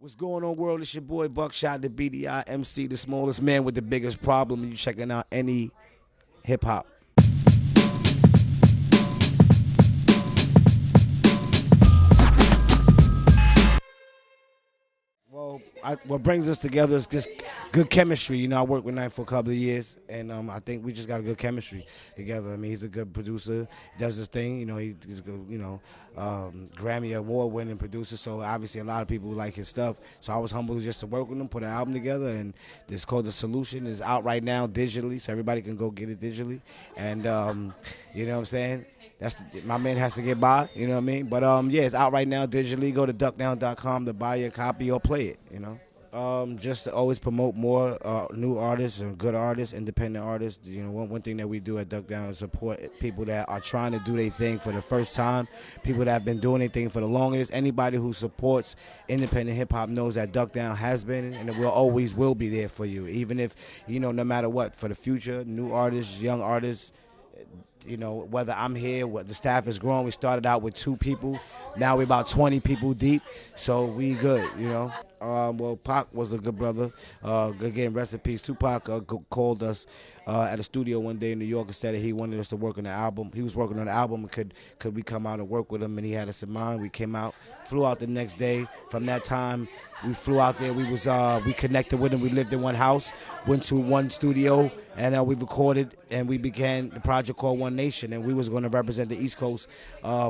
What's going on, world? It's your boy Buckshot, the Beady-Eyed MC, the smallest man with the biggest problem. You checking out any hip hop. Well, what brings us together is just good chemistry. You know, I worked with Knight for a couple of years, and I think we just got a good chemistry together. I mean, he's a good producer, does his thing. You know, he's a good, Grammy Award-winning producer. So obviously, a lot of people like his stuff. So I was humbled just to work with him, put an album together, and it's called The Solution. It's out right now digitally, so everybody can go get it digitally. And you know what I'm saying? My man has to get by, you know what I mean? But yeah, it's out right now digitally. Go to duckdown.com to buy your copy or play it, you know? Just to always promote more new artists and good artists, independent artists. You know, one thing that we do at Duck Down is support people that are trying to do their thing for the first time, people that have been doing their thing for the longest. Anybody who supports independent hip-hop knows that Duck Down has been and it will always will be there for you, even if, you know, no matter what, for the future, new artists, young artists. You know, whether I'm here, the staff is growing. We started out with 2 people. Now we're about 20 people deep, so we good, you know. Well, Pac was a good brother. Again, rest in peace. Tupac called us at a studio one day in New York and said that he wanted us to work on the album. He was working on the album, and could we come out and work with him, and he had us in mind. We came out, flew out the next day. From that time, we flew out there. We connected with him. We lived in one house, went to one studio, and we recorded, and we began the project called One Nation, and we was going to represent the East Coast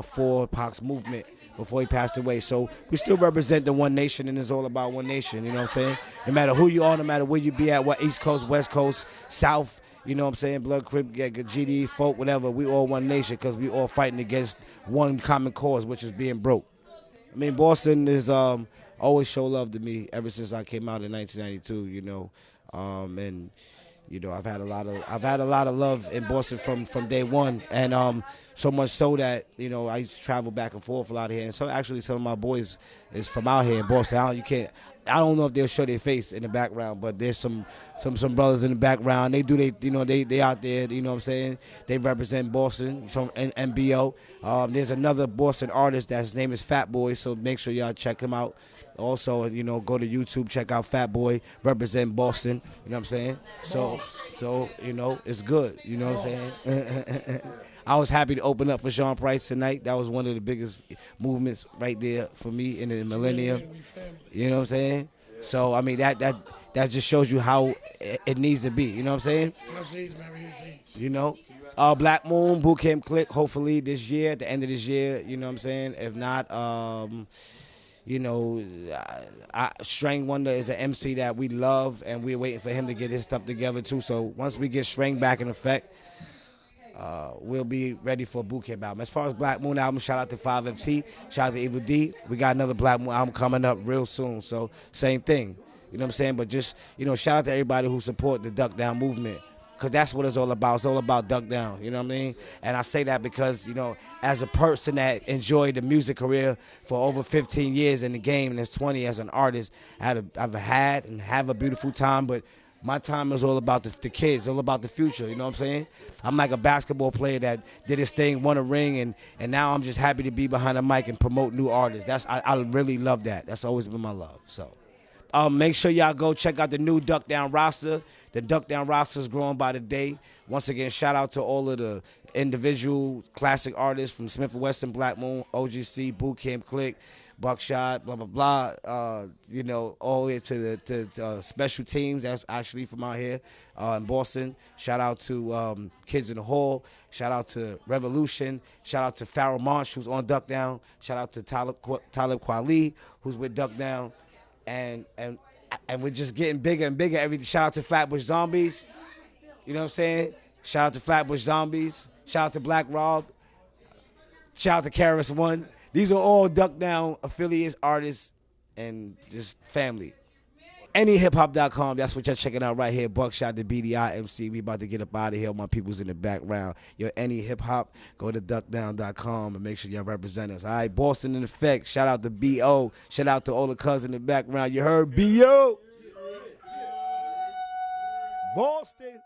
for Pac's movement before he passed away. So we still represent the One Nation, and it's all about One Nation, you know what I'm saying? No matter who you are, no matter where you be at, what East Coast, West Coast, South, you know what I'm saying, Blood, Crip, GD, folk, whatever, we all One Nation because we all fighting against one common cause, which is being broke. I mean, Boston is always show love to me ever since I came out in 1992, you know, and you know, I've had a lot of love in Boston from day one, and so much so that, you know, I used to travel back and forth a lot here, and so actually some of my boys is from out here in Boston. I don't know if they'll show their face in the background, but there's some brothers in the background. They do they out there, you know what I'm saying? They represent Boston from NBO. There's another Boston artist his name is Fat Boy, so make sure y'all check him out. Also, you know, go to YouTube, check out Fat Boy, represent Boston, you know what I'm saying? So you know, it's good, you know what I'm saying? I was happy to open up for Sean Price tonight. That was one of the biggest movements right there for me in the millennium. You know what I'm saying? So I mean that just shows you how it needs to be. You know what I'm saying? You know, Black Moon, Camp Clik, hopefully this year, at the end of this year. You know what I'm saying? If not, you know, Strang Wonder is an MC that we love, and we're waiting for him to get his stuff together too. So once we get Strang back in effect, we'll be ready for a boot camp album. As far as Black Moon album, shout out to 5FT, shout out to Evil D. We got another Black Moon album coming up real soon, so same thing. You know what I'm saying? But just, you know, shout out to everybody who support the Duck Down movement, because that's what it's all about. It's all about Duck Down, you know what I mean? And I say that because, you know, as a person that enjoyed the music career for over 15 years in the game, and as 20 as an artist, I've had and have a beautiful time, but my time is all about the kids, all about the future, you know what I'm saying? I'm like a basketball player that did his thing, won a ring, and now I'm just happy to be behind the mic and promote new artists. I really love that. That's always been my love. So make sure y'all go check out the new Duck Down roster. The Duck Down roster is growing by the day. Once again, shout out to all of the individual classic artists from Smith & Wesson, Black Moon, OGC, Camp Clik, Buckshot, blah, blah, blah, you know, all the way to the special teams that's actually from out here in Boston. Shout out to Kids in the Hall. Shout out to Revolution. Shout out to Pharoah Monch, who's on Duck Down. Shout out to Talib Kweli, who's with Duck Down. And we're just getting bigger and bigger. Everything. Shout out to Flatbush Zombies. You know what I'm saying? Shout out to Flatbush Zombies. Shout out to Black Rob. Shout out to Karis One. These are all Duck Down affiliates, artists, and just family. AnyHipHop.com, that's what you're checking out right here. Buckshot, the Beady-Eyed MC. We about to get up out of here. My people's in the background. Yo, Any Hip Hop, go to duckdown.com and make sure y'all represent us. All right, Boston in effect. Shout out to B.O. Shout out to all the cousins in the background. You heard B.O. Boston.